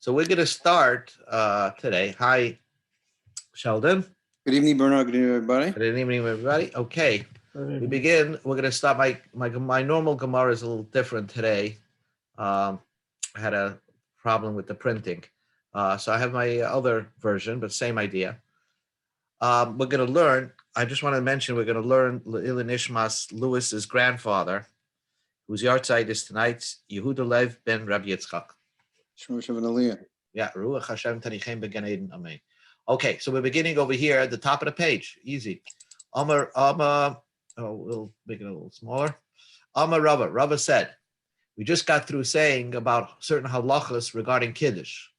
So we're going to start today. Hi, Sheldon. Good evening, Bernard. Good evening, everybody. Good evening, everybody. Okay, we begin. We're going to start. My normal Gemara is a little different today. I had a problem with the printing, so I have my other version, but same idea. We're going to learn. I just want to mention we're going to learn Ilan Ishmas Lewis's grandfather, whose yahrzeit is tonight, Yehuda Lev ben Rabbi Yitzchak. Yeah, Ruach Hashem Tanichem Began Eden Amen. Okay, so we're beginning over here at the top of the page. Easy. We'll make it a little smaller. Amar Rava. Rava said, we just got through saying about certain halachas regarding Kiddush.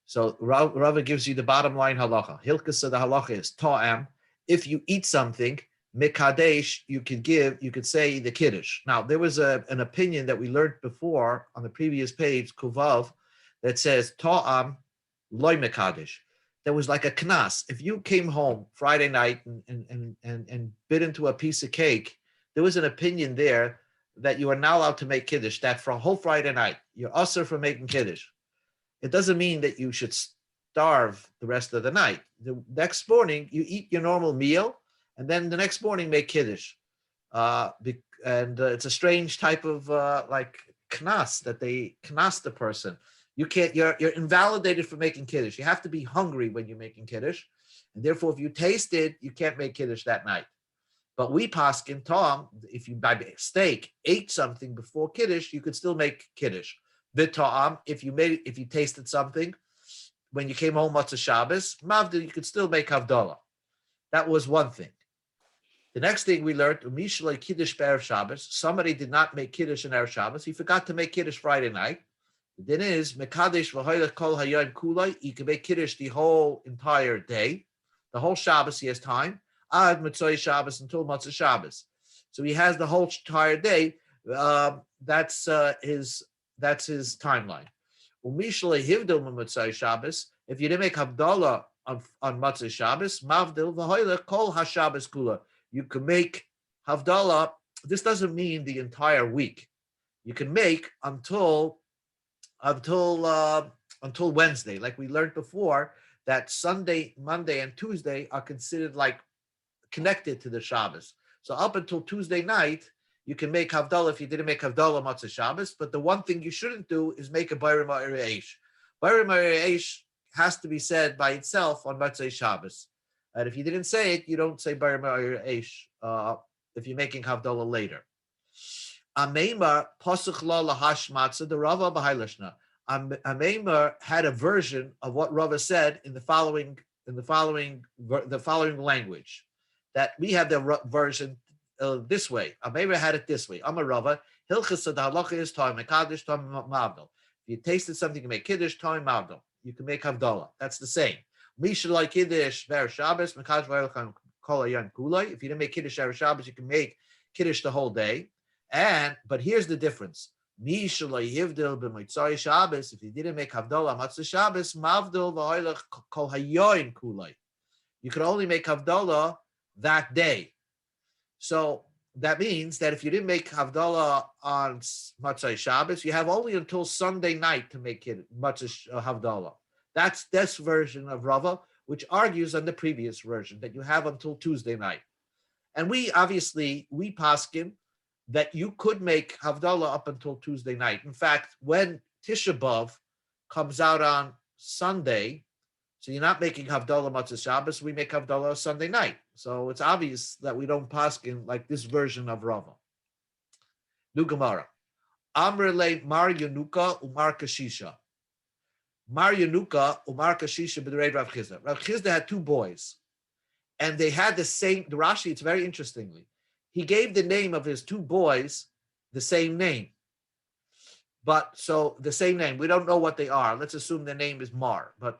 So Rava gives you the bottom line halacha. Hilchas of the halacha is ta'am. If you eat something, mikadesh, you could say the Kiddush. Now, there was an opinion that we learned before on the previous page, Kuvav, that says ta'am loy mekadesh. There was like a knas. If you came home Friday night and bit into a piece of cake, there was an opinion there that you are not allowed to make kiddush. That for a whole Friday night you're usher for making kiddush. It doesn't mean that you should starve the rest of the night. The next morning you eat your normal meal, and then the next morning make kiddush. It's a strange type of like knas that they knas the person. You can't. You're invalidated for making kiddush. You have to be hungry when you're making kiddush, and therefore, if you taste it, you can't make kiddush that night. But we paskin Tom, if you by mistake ate something before kiddush, you could still make kiddush. V'ta'am, if you tasted something when you came home Matzah Shabbos, mavdil, you could still make havdalah. That was one thing. The next thing we learned, umishalei kiddush be'erev Shabbos. Somebody did not make kiddush on erev Shabbos. He forgot to make kiddush Friday night. Then is mekadesh v'hoylech kol hayom kulay. He can make kiddush the whole entire day, the whole Shabbos. He has time ad Motzei Shabbos until Matzah Shabbos. So he has the whole entire day. That's his timeline. Umishalei hivdil Motzei Shabbos. If you didn't make havdalah on Matzah Shabbos, mavdil v'hoylech kol hashabbos kula. You can make havdalah. This doesn't mean the entire week. You can make until Wednesday, like we learned before, that Sunday, Monday, and Tuesday are considered like connected to the Shabbos. So up until Tuesday night, you can make havdalah if you didn't make havdalah Matzah Shabbos. But the one thing you shouldn't do is make a bayram ha'eresh. Bayram ha'eresh has to be said by itself on Matzah Shabbos. And if you didn't say it, you don't say bayram ha'eresh if you're making havdalah later. Ameimar pasuk la lahash matzah the Rava b'haylashna. Ameimar had a version of what Rava said in the following language. That we have the version this way. Ameimar had it this way. Amar Rava hilchas the halacha is time mekadesh time mavdal. If you tasted something, you make kiddush time mavdal. You can make havdalah. That's the same. Mishalai kiddush ver Shabbos mekadesh v'elchan kol hayon kulay. If you didn't make kiddush ver Shabbos, you can make kiddush the whole day. But here's the difference. If you didn't make havdalah Matzah Shabbos, mavdil v'hoylech kol hayoyin kulay. You can only make havdalah that day. So that means that if you didn't make havdalah on Matzah Shabbos, you have only until Sunday night to make it Matzah havdalah. That's this version of Rava, which argues on the previous version that you have until Tuesday night. And we paskin that you could make havdalah up until Tuesday night. In fact, when Tisha B'Av comes out on Sunday, so you're not making havdalah Matzah Shabbos, we make havdalah Sunday night. So it's obvious that we don't paskin like this version of Rava. New Gemara. Amrele Mar Yenuka Umar Kashisha. Mar Yenuka Umar Kashisha b'derei Rav Chizda. Rav Chizda had two boys, and they had the same. The Rashi, it's very interestingly. He gave the name of his two boys the same name. But so the same name, we don't know what they are. Let's assume their name is Mar, but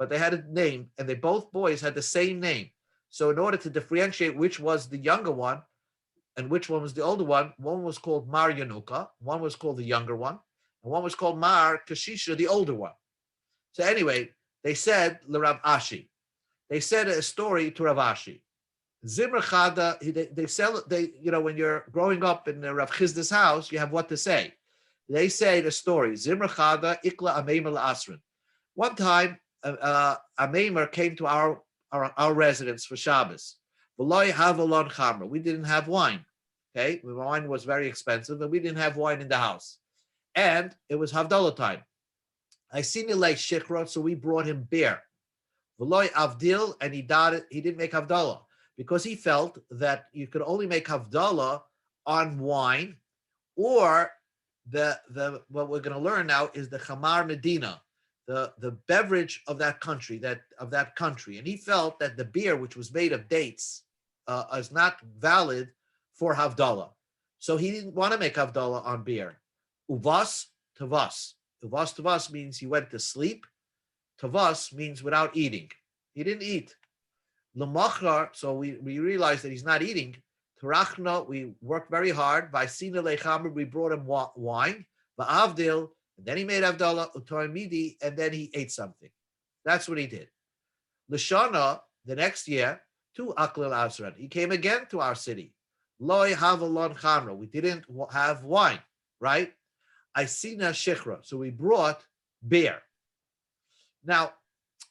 they had a name, and they both boys had the same name. So in order to differentiate which was the younger one and which one was the older one was called Mar Yenuka, one was called the younger one, and one was called Mar Kashisha, the older one. So anyway, they said Rav Ashi. They said a story to Rav Ashi. Zimra Chada, when you're growing up in Rav Chizda's house, you have what to say. They say the story. Zimra Chada, Ikla Ameim Asrin. One time, a maimer came to our residence for Shabbos. V'lo havolon chamra. We didn't have wine. Okay, the wine was very expensive, and we didn't have wine in the house. And it was Havdalah time. I seen it like shikra, so we brought him beer. V'lo avdil, and he didn't make Havdalah because he felt that you could only make Havdalah on wine, or the what we're going to learn now is the Chamar Medina, the beverage of that country, and he felt that the beer, which was made of dates, is not valid for Havdalah. So he didn't want to make Havdalah on beer. Uvas tavas. Uvas tavas means he went to sleep. Tavas means without eating. He didn't eat. Lemachar, so we realized that he's not eating. Tarachna, we worked very hard. By Sina Lechamer, we brought him wine. Va'avdil, and then he made Havdalah, Utoy Midi, and then he ate something. That's what he did. Lashana, the next year, to Aklil Azran. He came again to our city. Loi Havalon Chamra. We didn't have wine, right? Isina Shikra. So we brought beer. Now,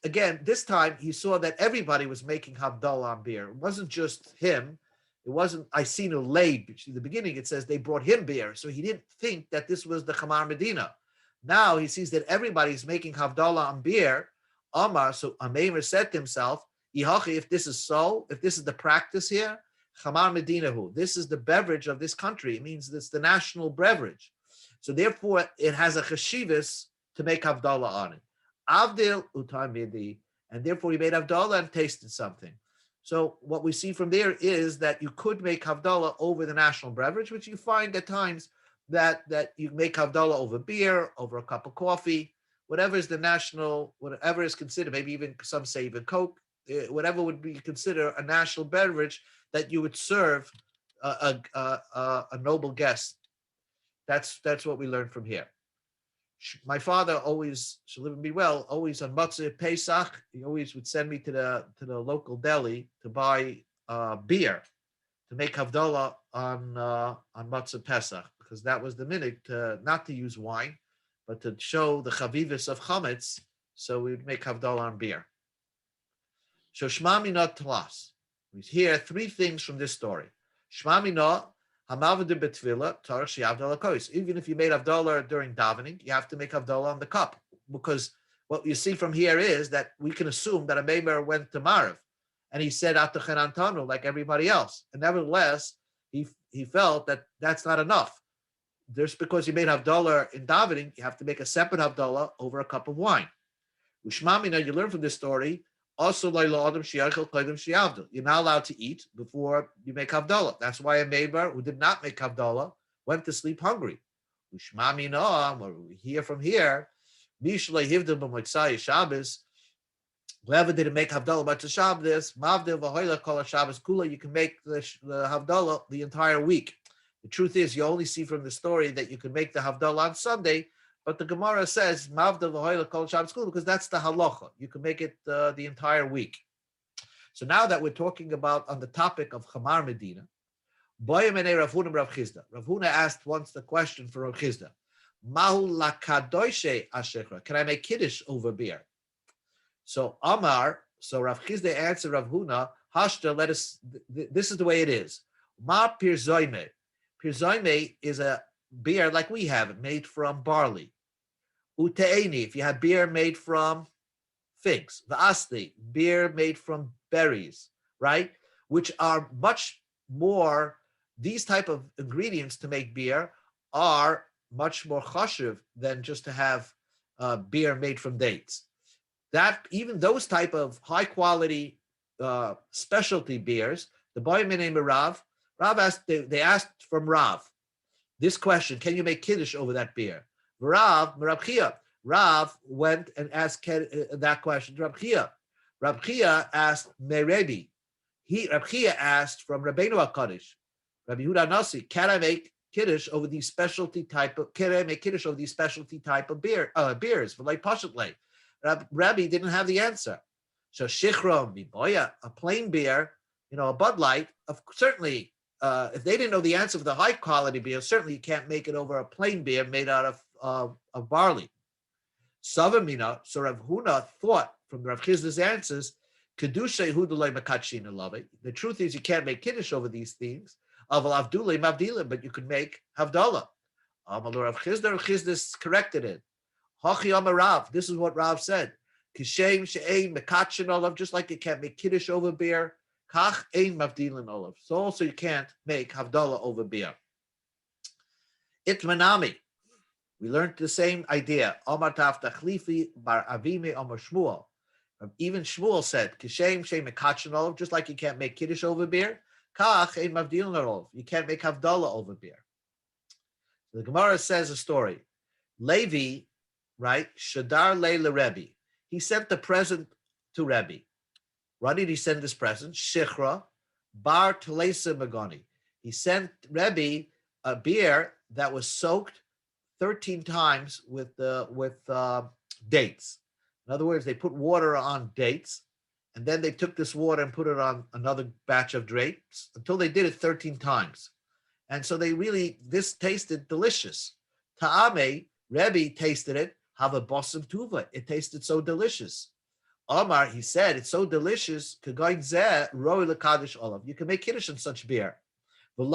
again, this time he saw that everybody was making Havdalah on beer. It wasn't just him. It wasn't Isinu Leib. In the beginning, it says they brought him beer. So he didn't think that this was the Chamar Medina. Now he sees that everybody's making Havdalah on beer. Amar, so Ameimer said to himself, if this is so, if this is the practice here, Chamar Medinahu, this is the beverage of this country. It means it's the national beverage. So therefore, it has a cheshivas to make Havdalah on it. Avdil utar midi, and therefore he made Havdalah and tasted something. So what we see from there is that you could make Havdalah over the national beverage, which you find at times that you make Havdalah over beer, over a cup of coffee, whatever is the national, whatever is considered, maybe even some say even Coke, whatever would be considered a national beverage that you would serve a noble guest. That's what we learned from here. My father always, should live and be well, always on Matzah Pesach, he always would send me to the local deli to buy beer to make Havdalah on Matzah Pesach, because that was the minute not to use wine, but to show the chavivus of chametz. So we would make Havdalah on beer. So Shma Mina Tlas. We hear three things from this story. Shma Mina. Even if you made Havdalah during davening, you have to make Havdalah on the cup, because what you see from here is that we can assume that a Meimer went to Mariv and he said Atachan Antanu like everybody else. And nevertheless, he felt that that's not enough. Just because you made Havdalah in davening, you have to make a separate Havdalah over a cup of wine. Ushmamina, you learn from this story, also, you're not allowed to eat before you make Havdalah. That's why a Meimer who did not make Havdalah went to sleep hungry. We hear from here, whoever didn't make Havdalah but to Shabbos, you can make the Havdalah the entire week. The truth is, you only see from the story that you can make the Havdalah on Sunday, but the Gemara says, because that's the halacha. You can make it the entire week. So now that we're talking about on the topic of Chamar Medina, Rav Huna asked once the question for Rav Chizda, can I make Kiddush over beer? So Rav Chizda answered Rav Huna, Hashta, this is the way it is. Ma pirzoime. Pirzoime is a beer like we have it, made from barley. Uteini, if you have beer made from figs. Va'asti, beer made from berries, right? Which are much more, these type of ingredients to make beer are much more chashuv than just to have beer made from dates. That even those type of high quality specialty beers, the boy named Rav asked, they asked from Rav this question: can you make kiddush over that beer? Rav went and asked that question to Rav Chia. Rav Chia asked Merebi. Rav Chia asked from Rabbeinu HaKadosh, Rabbi Yehuda Nasi, can I make kiddush over these specialty type of beers? But like Pashatle, Rabbi didn't have the answer. So Shichron Miboya, a plain beer, a Bud Light, certainly. If they didn't know the answer for the high quality beer, certainly you can't make it over a plain beer made out of barley. Savamina, so Rav Huna thought from Rav Chizda's answers, Kedusha Hudulay Makachin Alave. The truth is you can't make Kiddush over these things. Aval Avdulay Mavdila, but you could make Havdalah. Amalur Rav Chizda corrected it. Hachi Amar Rav, this is what Rav said. Kishem she'ein Makachin Olav, just like you can't make Kiddush over beer. Kach ein Mavdilin Olav. So also you can't make Havdalah over beer. Itmanami. We learned the same idea. Omar Taf Tachlifi Bar Avime Omar Shmuel. Even Shmuel said, Kishem Shem Mekachin Olav, just like you can't make Kiddush over beer. Kach ein Mavdilin Olav. You can't make Havdalah over beer. So the Gemara says a story. Levi, right? Shadar Leila Rebbe. He sent the present to Rebbe. What did he send this present? Shichra Bar Telesa Magoni. He sent Rebbe a beer that was soaked 13 times with dates. In other words, they put water on dates, and then they took this water and put it on another batch of dates until they did it 13 times. And so this tasted delicious. Ta'ame, Rebbe tasted it, have a bossam tuva. It tasted so delicious. Omar, he said, it's so delicious. You can make Kiddush on such beer. And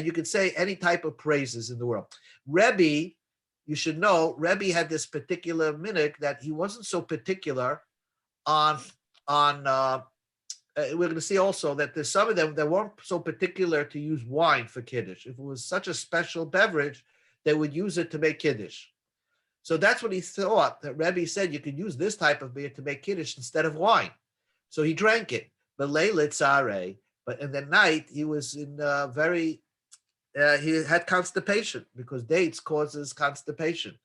you can say any type of praises in the world. Rebbe, you should know, Rebbe had this particular minhag that he wasn't so particular on we're going to see also that there's some of them that weren't so particular to use wine for Kiddush. If it was such a special beverage, they would use it to make Kiddush. So that's what he thought, that Rebbe said you could use this type of beer to make Kiddush instead of wine. So he drank it. But in the night, he was in he had constipation because dates causes constipation.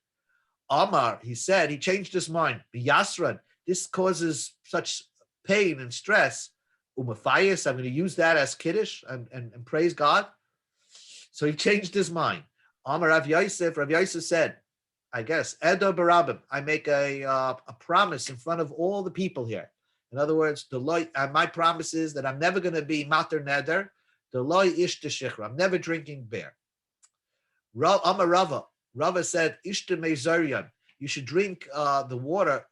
Amar, he said, he changed his mind. B'yasran, this causes such pain and stress. Umafayis, I'm going to use that as Kiddush and praise God. So he changed his mind. Amar Rav Yosef said, I guess, Edo Barabim, I make a promise in front of all the people here. In other words, my promise is that I'm never going to be mater neder. I'm never drinking beer. Amar Rava said, Ishta mezarian, you should drink the water,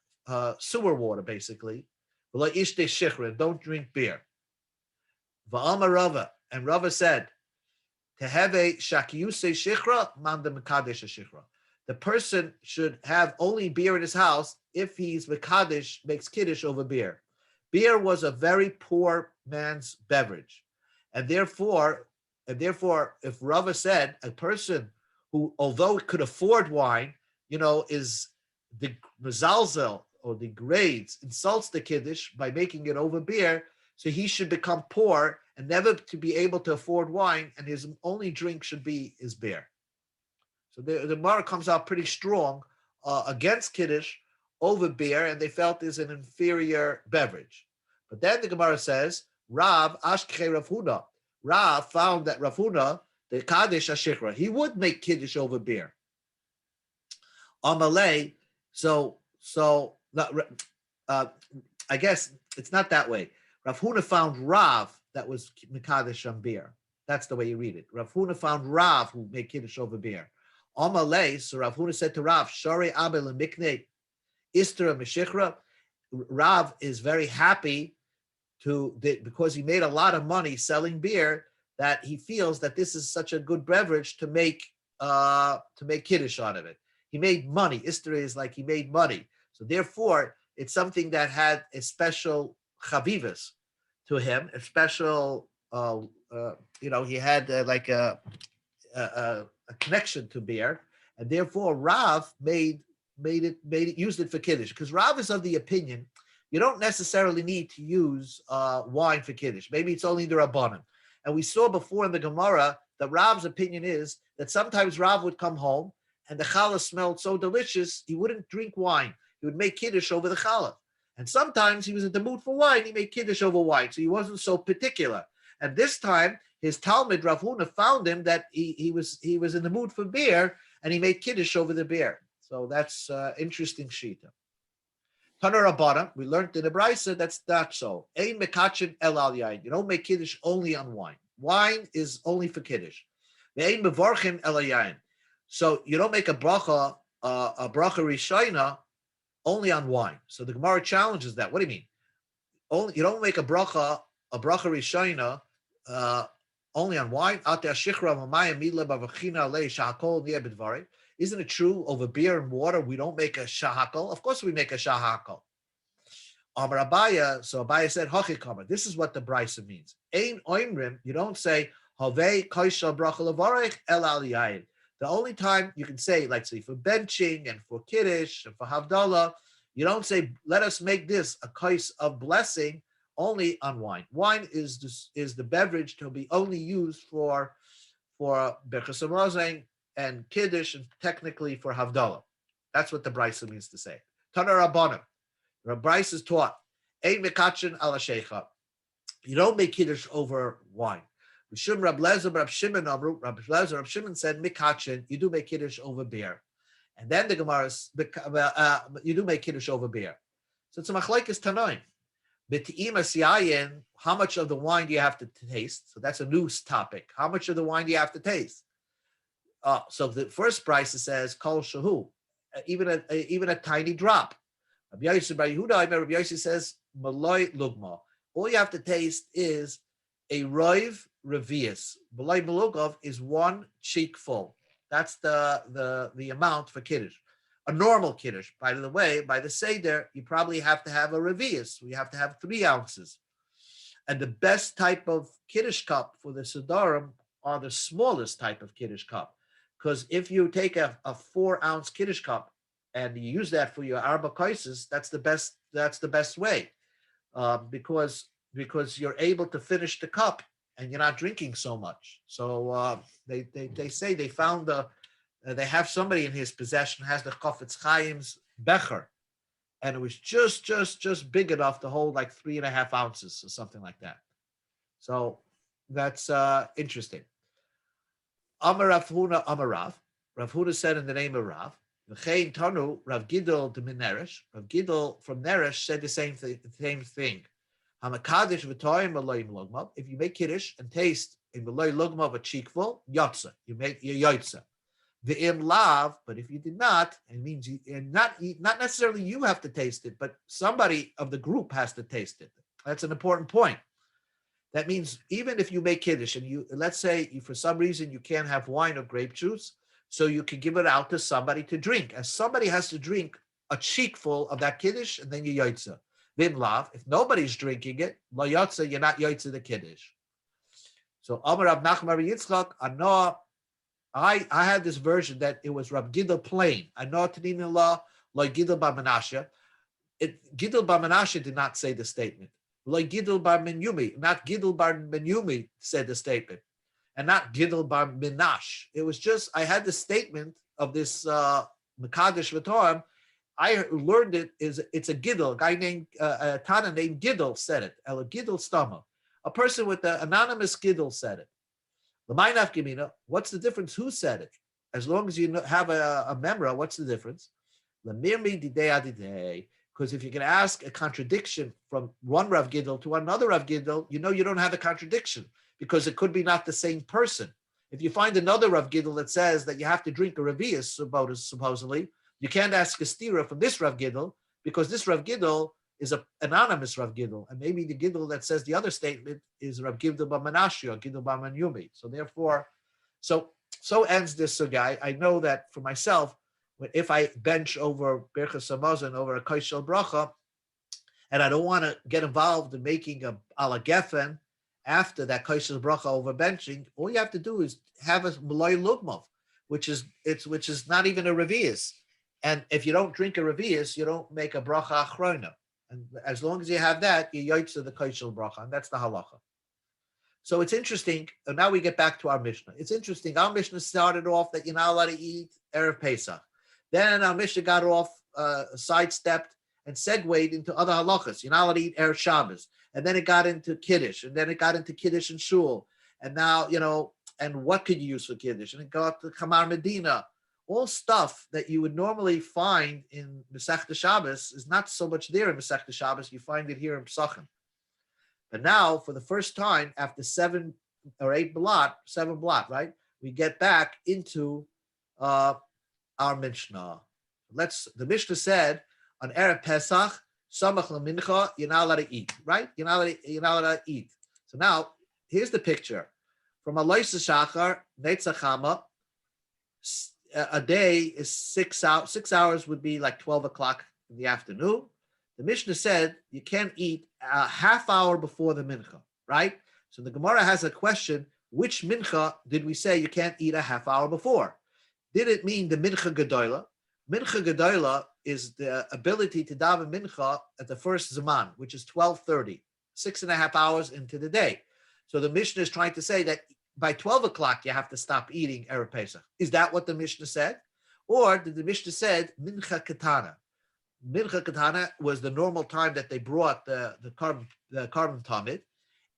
sewer water, basically. Don't drink beer. Va'amar Rava, and Rava said, Teheve shakiyuse shichra manda mekadesh shichra. The person should have only beer in his house if he's mekadesh, makes kiddush over beer. Beer was a very poor man's beverage. And therefore, if Rava said a person who, although could afford wine, is the mezalzel or degrades, insults the kiddush by making it over beer, so he should become poor and never to be able to afford wine, and his only drink should be his beer. So the Gemara comes out pretty strong against kiddush over beer, and they felt is an inferior beverage. But then the Gemara says, Rav Ashkei Rav Huna. Rav found that Rav Huna, the Kaddish Ashikra, he would make kiddush over beer. Amalei, I guess it's not that way. Rav Huna found Rav that was Mekadesh on beer. That's the way you read it. Rav Huna found Rav who made kiddush over beer. Amalei, so Rav Huna said to Rav, Shari Abel Mikne Istera Meshichra. Rav is very happy because he made a lot of money selling beer, that he feels that this is such a good beverage to make kiddush out of it. He made money. Istera is like he made money. So therefore, it's something that had a special chavivas to him, a special, he had like a connection to beer, and therefore Rav used it for kiddush, because Rav is of the opinion you don't necessarily need to use wine for kiddush. Maybe it's only the Rabbanim. And we saw before in the Gemara that Rav's opinion is that sometimes Rav would come home and the challah smelled so delicious, he wouldn't drink wine. He would make kiddush over the challah. And sometimes he was in the mood for wine, he made kiddush over wine. So he wasn't so particular. And this time, his Talmud, Rav Huna, found him that he was in the mood for beer, and he made kiddush over the beer. So that's interesting shita. Tanar Rabbanan, we learned in the Brisa that's not so. Ein mekachin el al yain. You don't make kiddush only on wine. Wine is only for kiddush. Ein mevarchim el yain. So you don't make a bracha rishayna only on wine. So the Gemara challenges that. What do you mean? Only you don't make a bracha rishayna only on wine. Isn't it true over beer and water we don't make a shahakal? Of course we make a shahakal. Amar Abaya, so Abaya said, Hachikama. This is what the brisa means. Ein oimrim, you don't say, Have kaisha bracha levarech el al yayin. The only time you can say, like say for benching and for kiddush and for havdalah, you don't say, let us make this a kais of blessing only on wine. Wine is the beverage to be only used for berchas hamazon and kiddush and technically for havdalah. That's what the brisa means to say. Tana Rabbanim. Bryce is taught, Ein mekachin ala sheikha. You don't make kiddush over wine. Rishum Rab Lezer, Rab Shimon Amru, Rab Lezer, Rab Shimon said, mekachin, you do make kiddush over beer. And then the Gemara is, you do make kiddush over beer. So it's a machlekes tanoim. B'ti'im asiyayin, how much of the wine do you have to taste? So that's a new topic. How much of the wine do you have to taste? So the first price says, kol shahu, even a tiny drop. Rabbi Yossi Bar Yehuda, I remember Rabbi Yossi says, Maloi Lugma. All you have to taste is a Roiv Revius. Maloi Malugov is one cheekful. That's the amount for Kiddush. A normal Kiddush. By the way, by the Seder, you probably have to have a Revius. You have to have 3 ounces. And the best type of Kiddush cup for the Sedarim are the smallest type of Kiddush cup. Because if you take a 4-ounce Kiddush cup, and you use that for your arba kaises, that's the best way, because you're able to finish the cup and you're not drinking so much. So they say they found they have somebody in his possession has the Chofetz Chaim's becher, and it was just big enough to hold like 3.5 ounces or something like that. So that's interesting. Amar Rav Huna Amar Rav. Rav Huna said in the name of Rav. V'chein Tanu Rav Gidol de Mineresh. Rav Gidol from Neresh said the same thing. Hamakadish v'toyim v'loyim lugmav. If you make kiddush and taste in v'loy lugmav a cheekful, yotza. You make your yotza. V'im lav, but if you did not, it means not necessarily you have to taste it, but somebody of the group has to taste it. That's an important point. That means even if you make kiddush and you, let's say for some reason you can't have wine or grape juice, so you can give it out to somebody to drink. And somebody has to drink a cheekful of that kiddush, and then you yotza. Vim lav, if nobody's drinking it, lo yotza, you're not yotza the kiddush. So Amar Rav Nachman Bar Yitzchak, I had this version that it was Rab Gidel plain. I know Tanin law, lo Gidel bar Menashe. Gidel bar Menashe did not say the statement. Lo Gidel bar Menyumi, not Gidel bar Menyumi said the statement. And not Gidel bar Minash. It was just, I had the statement of this Mekadesh V'Toram. I learned it's a Gidel, a guy named, Tana named Gidel said it. El Gidel Stama. A person with the anonymous Gidel said it. L'maynaf Gemina, what's the difference? Who said it? As long as you have a memra, what's the difference? L'mirmi didei adidei. Because if you can ask a contradiction from one Rav Gidel to another Rav Gidel, you don't have a contradiction, because it could be not the same person. If you find another Rav Gidel that says that you have to drink a Revius, supposedly, you can't ask a stira from this Rav Gidel, because this Rav Gidel is an anonymous Rav Gidel, and maybe the Gidel that says the other statement is Rav Gidel bar Menashe or Gidel bar Menyumi. So therefore, so ends this sugya. I know that for myself, if I bench over Berchas Hamazon, over a Kaishel Bracha, and I don't want to get involved in making a ala gefen after that Kaishel Bracha over benching, all you have to do is have a Malay Lugmav, which is not even a Revius. And if you don't drink a Revius, you don't make a Bracha Achrona. And as long as you have that, you yotze the Kaishel Bracha, and that's the halacha. So it's interesting. And now we get back to our Mishnah. It's interesting. Our Mishnah started off that you're not allowed to eat Erev Pesach. Then our Mishnah got off, sidestepped, and segued into other halachas. You're not allowed to eat Erev Shabbos. And then it got into Kiddush. And then it got into Kiddush and Shul. And now, and what could you use for Kiddush? And it got to Kamar Medina. All stuff that you would normally find in Masechta Shabbos is not so much there in Masechta Shabbos. You find it here in Pesachim. But now, for the first time, after 7 blot, right, we get back into our Mishnah. The Mishnah said on Erev Pesach, Samach Lamincha, you're not allowed to eat, right? You're not allowed to eat. So now, here's the picture. From Alois Shachar, Netzachama, a day is 6 hours. 6 hours would be like 12 o'clock in the afternoon. The Mishnah said you can't eat a half hour before the mincha, right? So the Gemara has a question, which mincha did we say you can't eat a half hour before? Did it mean the mincha gedola? Mincha gedola is the ability to daven mincha at the first zaman, which is 12:30, 6.5 hours into the day. So the Mishnah is trying to say that by 12 o'clock you have to stop eating Erev Pesach. Is that what the Mishnah said? Or did the Mishnah said mincha katana? Mincha katana was the normal time that they brought the carbon Talmud,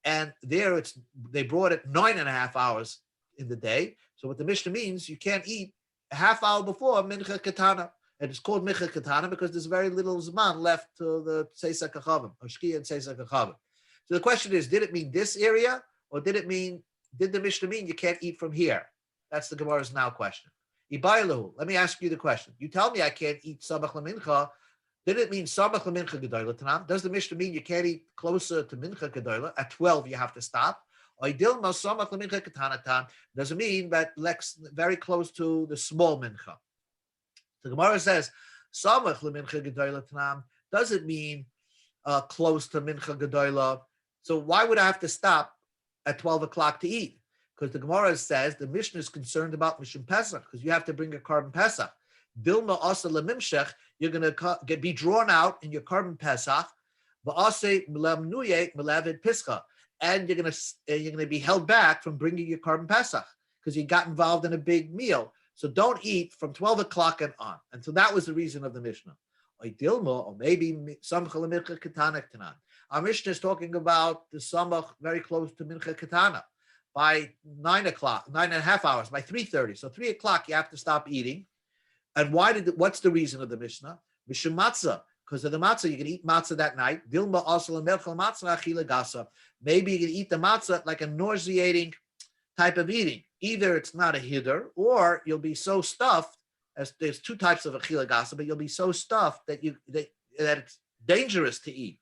and there they brought it 9.5 hours in the day. So what the Mishnah means, you can't eat a half hour before mincha katana, and it's called mincha katana because there's very little zman left to the Tzeisa Kachavim, or Shkia and Tzeisa Kachavim. So the question is, did it mean this area, or did the Mishnah mean you can't eat from here? That's the Gemara's now question. Ibailahu, let me ask you the question. You tell me I can't eat samach lamincha. Did it mean samach lamincha gedola tanam? Does the Mishnah mean you can't eat closer to mincha gedola? At 12 you have to stop. Or dilma samach lamincha katana tam? Does it mean that very close to the small mincha? The Gemara says samach lamincha gedola tanam. Does it mean close to mincha gedola? So why would I have to stop at 12 o'clock to eat? Because the Gemara says the Mishnah is concerned about Mishum Pesach, because you have to bring a carbon Pesach. Dilma asa lemimshech, you're going to be drawn out in your carbon Pesach, va'ase melamnuye melavid pischa, and you're going to be held back from bringing your carbon Pesach because you got involved in a big meal. So don't eat from 12 o'clock and on. And so that was the reason of the Mishnah. Or maybe some mincha katana tanan. Our Mishnah is talking about the samach very close to mincha katana by 9 o'clock, 9.5 hours, by 3:30. So 3 o'clock you have to stop eating. And what's the reason of the Mishnah? Mishum matzah, because of the matzah, you can eat matzah that night. Dilma asal melchel matzah achila gasa. Maybe you can eat the matzah like a nauseating type of eating. Either it's not a hiddur, or you'll be so stuffed. As there's two types of achila gasa, but you'll be so stuffed that it's dangerous to eat.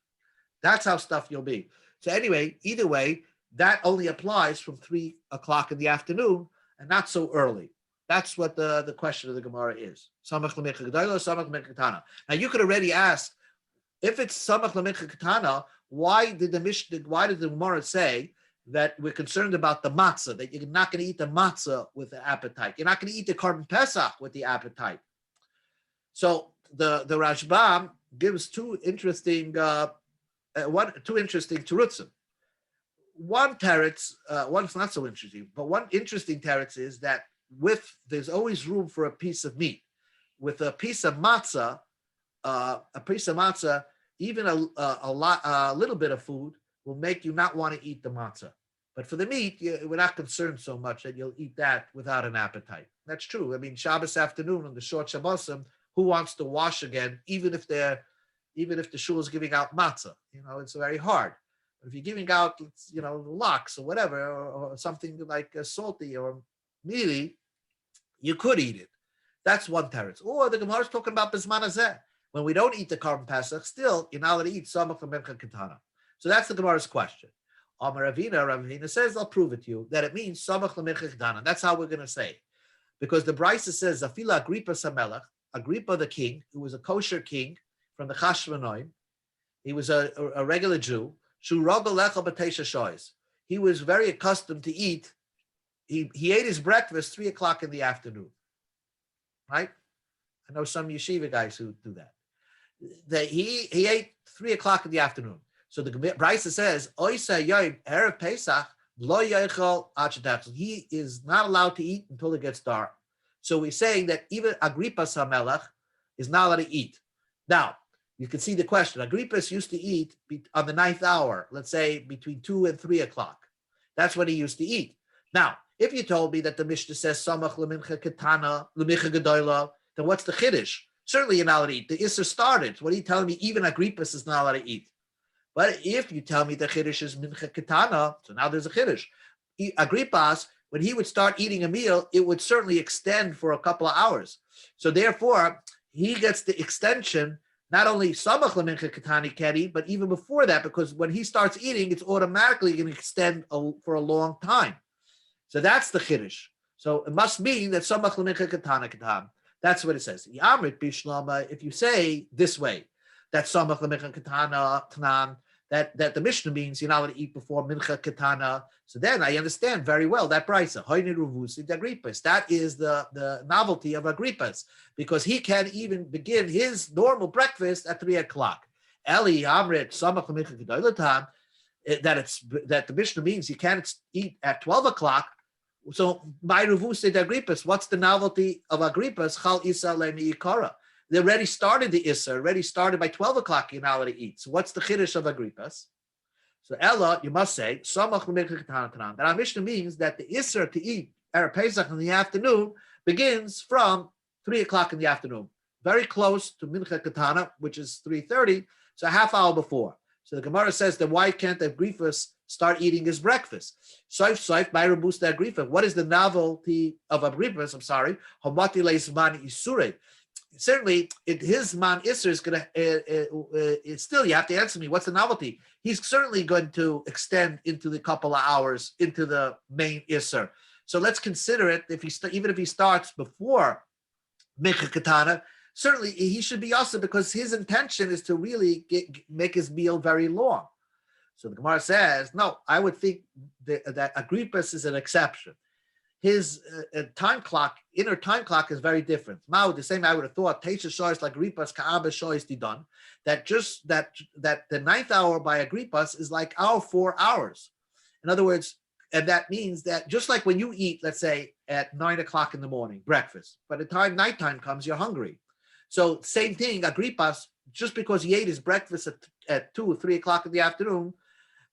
That's how stuffed you'll be. So anyway, either way, that only applies from 3 o'clock in the afternoon and not so early. That's what the question of the Gemara is. Samach l'mincha gedola, samach l'mincha katana. Now you could already ask, if it's samach l'mincha katana, why did the Gemara say that we're concerned about the matzah, that you're not going to eat the matzah with the appetite? You're not going to eat the carbon pesach with the appetite. So the Rashbam gives two interesting terutzim. One teretz, one's not so interesting, but one interesting teretz is that there's always room for a piece of meat. With a piece of matzah, even a little bit of food will make you not want to eat the matzah. But for the meat, we're not concerned so much that you'll eat that without an appetite. That's true. I mean, Shabbos afternoon on the short Shabbosim, who wants to wash again, even if the shul is giving out matzah? It's very hard. But if you're giving out, lox or whatever, or something like salty or mealy, you could eat it. That's one teretz. Or the Gemara is talking about bisman hazeh. When we don't eat the carbon pesach, still you're not allowed to eat samach l'mincha katana. So that's the Gemara's question. Amar Ravina says, I'll prove it to you, that it means samach l'mincha katana. That's how we're going to say it. Because the Brisa says, Zafila Agrippa Samelach, Agrippa the king, who was a kosher king from the Chashmonaim, he was a regular Jew, Shu Rogal Lecha B'Teisha Shoyes. He was very accustomed to eat. He ate his breakfast 3 o'clock in the afternoon, right? I know some yeshiva guys who do that. He ate 3 o'clock in the afternoon. So the Brisa says, Oisa Yom Erev Pesach Lo Yochel Ad Shetachzon. He is not allowed to eat until it gets dark. So we're saying that even Agrippa Samelach is not allowed to eat. Now, you can see the question. Agrippa used to eat on the 9th hour, let's say between 2 and 3 o'clock. That's when he used to eat. Now, if you told me that the Mishnah says samach l'mincha katana l'mincha gedola, then what's the chiddush? Certainly you're not allowed to eat. The Isser started. What are you telling me? Even Agrippas is not allowed to eat. But if you tell me the chiddush is mincha katana, so now there's a chiddush. Agrippas, when he would start eating a meal, it would certainly extend for a couple of hours. So therefore, he gets the extension, not only samach lemincha katani keri, but even before that, because when he starts eating, it's automatically going to extend for a long time. So that's the chiddush. So it must mean that samach lemincha katana katam. That's what it says. Yamrit bishlama. If you say this way, that samach lemincha katana tanan, that the Mishnah means you're not allowed to eat before mincha katana. So then I understand very well that brisa. That is the novelty of Agrippas, because he can even begin his normal breakfast at 3 o'clock. Eli Amrit samach lemincha katana, that the Mishnah means you can't eat at 12 o'clock. So by Ruvus de Agrippas, what's the novelty of Agrippas? Chal isa le'mi'ikara. They already started the Issa, already started by 12 o'clock, you're not allowed to eat. So what's the Chiddush of Agrippas? So Ella, you must say, that our Mishnah means that the Issa to eat Erev Pesach in the afternoon begins from 3 o'clock in the afternoon, very close to Mincha Katana, which is 3:30, so a half hour before. So the Gemara says that why can't Agrippas start eating his breakfast? Soif by Robusta Agrippa. What is the novelty of Agrippas? I'm sorry. Hamati leismani isure. Certainly, his man Isser is going to, still, you have to answer me, what's the novelty? He's certainly going to extend into the couple of hours into the main Isser. So let's consider it, even if he starts before Mincha Katana, certainly he should be also, because his intention is to really make his meal very long. So the Gemara says, no, I would think that Agrippas is an exception. His time clock, inner time clock, is very different. Mao, the same I would have thought, Teisha Shois like Agrippas, Ka'aba Shois Didon, that just that the ninth hour by Agrippas is like our 4 hours. In other words, and that means that just like when you eat, let's say at 9 o'clock in the morning, breakfast, by the time nighttime comes, you're hungry. So same thing, Agrippas, just because he ate his breakfast at 2 or 3 o'clock in the afternoon,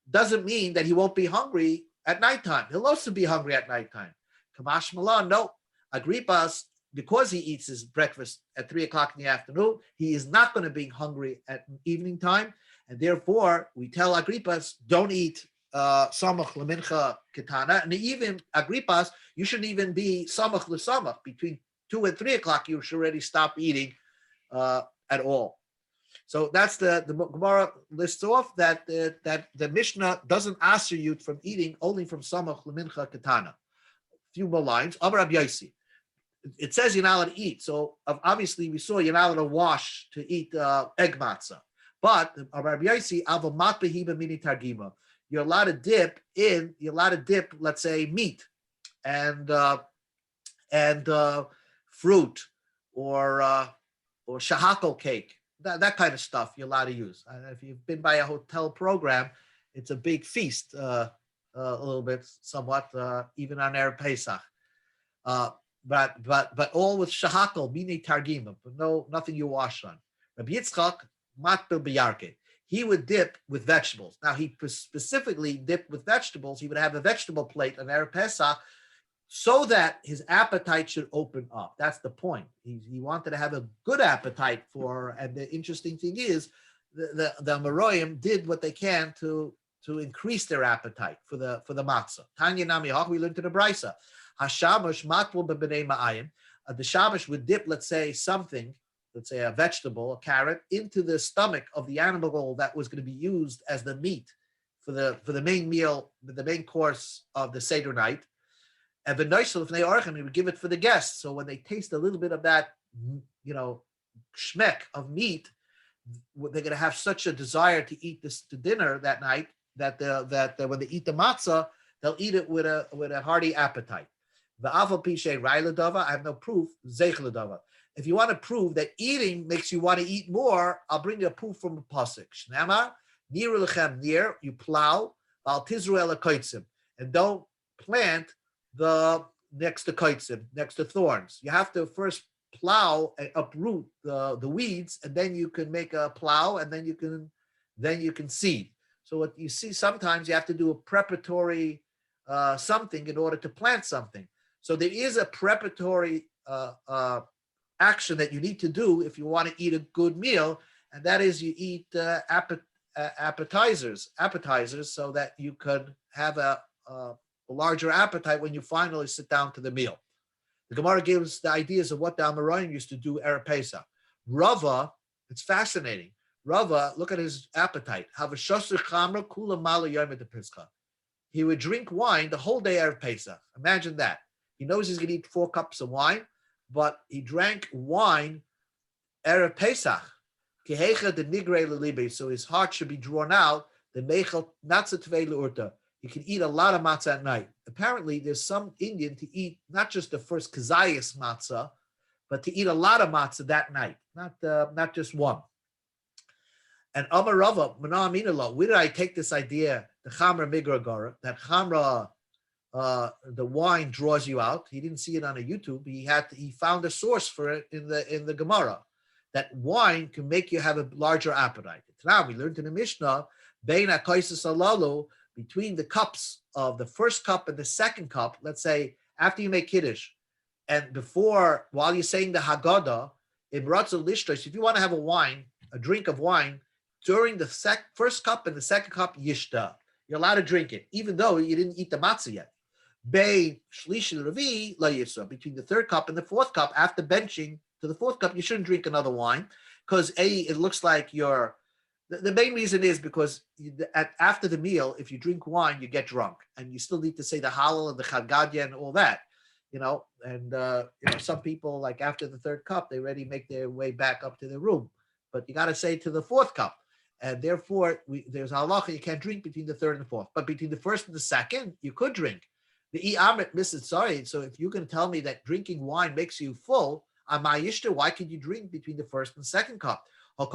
doesn't mean that he won't be hungry at nighttime. He'll also be hungry at nighttime. Kamash Malan, no. Agrippas, because he eats his breakfast at 3 o'clock in the afternoon, he is not going to be hungry at evening time. And therefore, we tell Agrippas, don't eat samach lemincha katana. And even Agrippas, you shouldn't even be samach lesamach. Between 2 and 3 o'clock, you should already stop eating at all. So that's the Gemara lists off that the Mishnah doesn't answer you from eating only from samach lemincha katana. Few more lines. Amar Rabbi Yossi. It says you're not allowed to eat. So obviously we saw you're not allowed to wash to eat egg matzah. But Rabbi Yossi, avamat behiba mini targima. You're allowed to dip, let's say, meat and fruit or shahakal cake. That kind of stuff you're allowed to use. If you've been by a hotel program, it's a big feast. A little bit, somewhat, even on Erev Pesach, but all with shahakal, mini targima, but nothing you wash on. Rabbi Yitzchak matbil b'yarke. He would dip with vegetables. Now he specifically dipped with vegetables. He would have a vegetable plate on Erev Pesach, so that his appetite should open up. That's the point. He wanted to have a good appetite for. And the interesting thing is, the Amoraim did what they can to increase their appetite for the matzah. Tanya Nami Hach, we learned to the Brisa. Hashamash matbul b'bnei ma'ayim. The shamash would dip, let's say, something, let's say a vegetable, a carrot, into the stomach of the animal that was going to be used as the meat for the main meal, the main course of the Seder night. And the noisel if they orchem, he would give it for the guests. So when they taste a little bit of that, shmek of meat, they're going to have such a desire to eat this to dinner that night that when they eat the matzah, they'll eat it with a hearty appetite. I have no proof. If you want to prove that eating makes you want to eat more, I'll bring you a proof from a pasuk. Shnamar nir lechem nir, you plow al tizru koitzim, and don't plant the next to koitzim, next to thorns. You have to first plow and uproot the weeds, and then you can make a plow, and then you can seed. So what you see, sometimes you have to do a preparatory something in order to plant something. So there is a preparatory action that you need to do if you want to eat a good meal, and that is you eat appetizers, so that you could have a larger appetite when you finally sit down to the meal. The Gemara gives the ideas of what the Amoraim used to do Erev Pesach. Rava, it's fascinating. Rava, look at his appetite. He would drink wine the whole day Erev Pesach. Imagine that. He knows he's going to eat 4 cups of wine, but he drank wine Erev Pesach. So his heart should be drawn out. The mechel matzah tvei leurta. You can eat a lot of matzah at night. Apparently, there's some Indian to eat not just the first kazayas matzah, but to eat a lot of matzah that night, not just one. And Amar Rava, where did I take this idea? The chamra migragara, that chamra, the wine draws you out. He didn't see it on a YouTube. He found a source for it in the Gemara, that wine can make you have a larger appetite. Now we learned in the Mishnah, bein hakaisus alalu, between the cups of the first cup and the second cup. Let's say after you make kiddush, and while you're saying the Haggadah, in Ratzah Lishtosh, if you want to have a drink of wine, during the first cup and the second cup, yishta, you're allowed to drink it, even though you didn't eat the matzah yet. Bei shlish revi la yisra, between the third cup and the fourth cup, after benching to the fourth cup, you shouldn't drink another wine, because it looks like the main reason is because after the meal, if you drink wine, you get drunk, and you still need to say the Hallel and the Chagadia and all that, and some people, like after the third cup, they already make their way back up to their room, but you got to say to the fourth cup, and therefore there's halacha, you can't drink between the third and the fourth, but between the first and the second, you could drink. The Amrit misses, sorry, so if you can tell me that drinking wine makes you full, why could you drink between the first and second cup? You're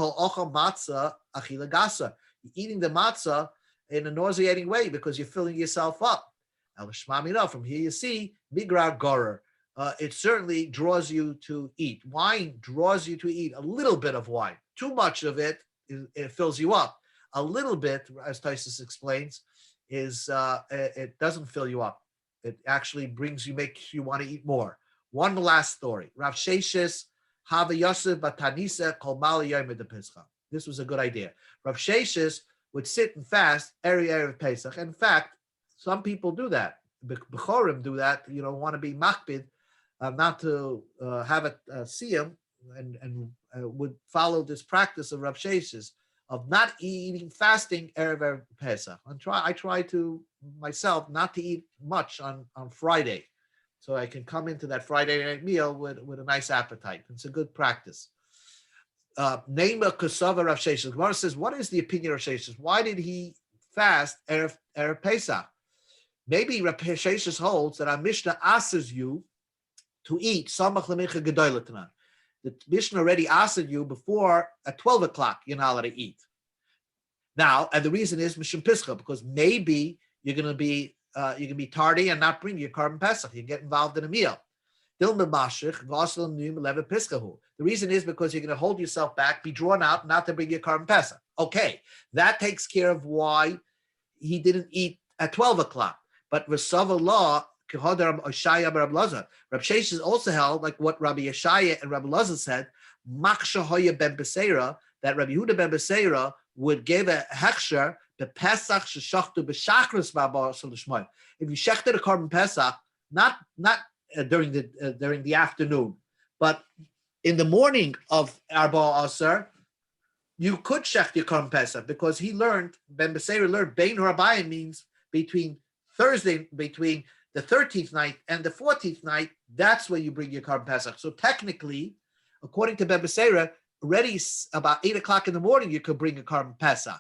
eating the matzah in a nauseating way because you're filling yourself up. From here you see, migrar gorer. It certainly draws you to eat. Wine draws you to eat a little bit of wine. Too much of it fills you up. A little bit, as Taisus explains, it doesn't fill you up. It actually makes you want to eat more. One last story. Rav Sheshes Hava Yosef Batanisa Kol Mali Yom Pesach. This was a good idea. Rav Sheshes would sit and fast every Erev Pesach. In fact, some people do that. Bechorim do that. Want to be makbid, not to have it see him, and would follow this practice of Rav Sheshes of not eating, fasting Erev Pesach. I try to myself not to eat much on Friday, so I can come into that Friday night meal with a nice appetite. It's a good practice. Neima Kosova Rav Sheshes. Gemara says, what is the opinion of Rav Sheshes? Why did he fast Erev Pesach? Maybe Rav Sheshes holds that our Mishnah asks you to eat Samach Lemincha Gedolah Tanan. The Mishnah already asked you before at 12 o'clock you're not allowed to eat. Now, and the reason is Mishum Pischa, because maybe you're going to be tardy and not bring your carbon pesach. You get involved in a meal. The reason is because you're going to hold yourself back, be drawn out, not to bring your carbon pesach. Okay, that takes care of why he didn't eat at 12 o'clock. But Rasava law, Rav Sheshes also held, like what Rabbi Yeshaya and Rabbi Lazar said, Maksha Hoya ben Beseira, that Rabbi Yehuda ben Beseira would give a hechsher the Pesach sheshachtu b'shachris ba'asal l'shmoy. If you shechted a carbon Pesach, not during the afternoon, but in the morning of Arba Asar, you could shecht your carbon Pesach, because he learned, Ben Beseira learned, Bein Rabayim means between the 13th night and the 14th night, that's when you bring your carbon Pesach. So technically, according to Ben Beseira, already about 8 o'clock in the morning, you could bring a carbon Pesach.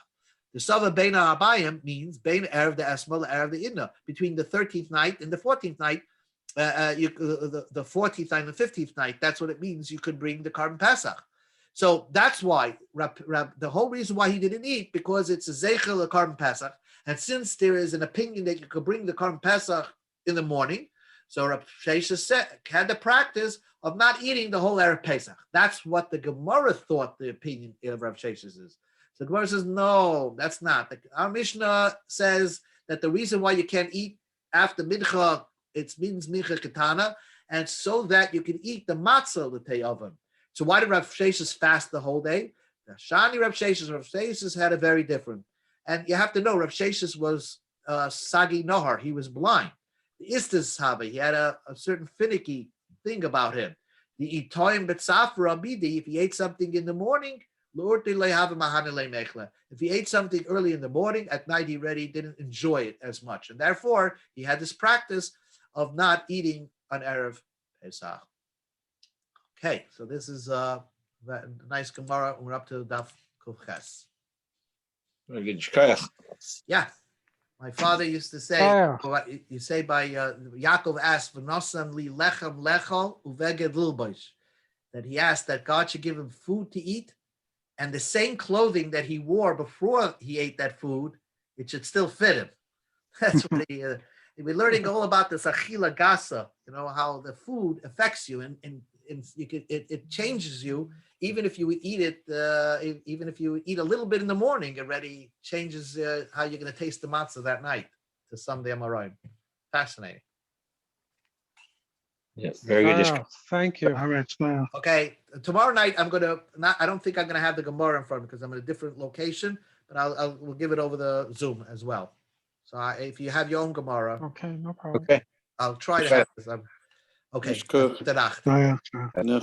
The Sava Beina Abayim means Bein Erev the Esma, Erev the Inna. Between the 13th night and the 14th night, the 14th night and the 15th night, that's what it means. You could bring the carbon Pesach. So that's why the whole reason why he didn't eat, because it's a Zeichel of carbon Pesach. And since there is an opinion that you could bring the carbon Pesach in the morning, so Rav Sheshes had the practice of not eating the whole Erev Pesach. That's what the Gemara thought the opinion of Rav Sheshes is. So the Gemara says, no, that's not. Our Mishnah says that the reason why you can't eat after Mincha, it means Mincha Ketana, and so that you can eat the matzah l'tei oven. So why did Rav Sheshes fast the whole day? The Shani Rav Sheshes had a very different. And you have to know, Rav Sheshes was Sagi Nohar. He was blind. Istis Habe, he had a certain finicky thing about him. The itoim betzafra bidi, if he ate something in the morning, if he ate something early in the morning, at night he really didn't enjoy it as much. And therefore, he had this practice of not eating on Erev Pesach. Okay, so this is a nice Gemara. We're up to Daf Kufches. Very good. Shkoyach. Yeah. My father used to say, you say by Yaakov asked, "V'nosan li lechem lechol uveged lilbosh," that he asked that God should give him food to eat, and the same clothing that he wore before he ate that food, it should still fit him. That's what we're learning all about this achila gasa. How the food affects you, and you could, it changes you. Even if you eat it, even if you eat a little bit in the morning, it already changes how you're going to taste the matzah that night. To some day, Amoraim. Fascinating. Yes, very good. Thank you. All right, smile. Okay, tomorrow night I don't think I'm going to have the Gemara in front of me because I'm in a different location, but we'll give it over the Zoom as well. So if you have your own Gemara, Okay, no problem. Okay. I'll try to have this. Okay. Is good. Danach. Ja. No.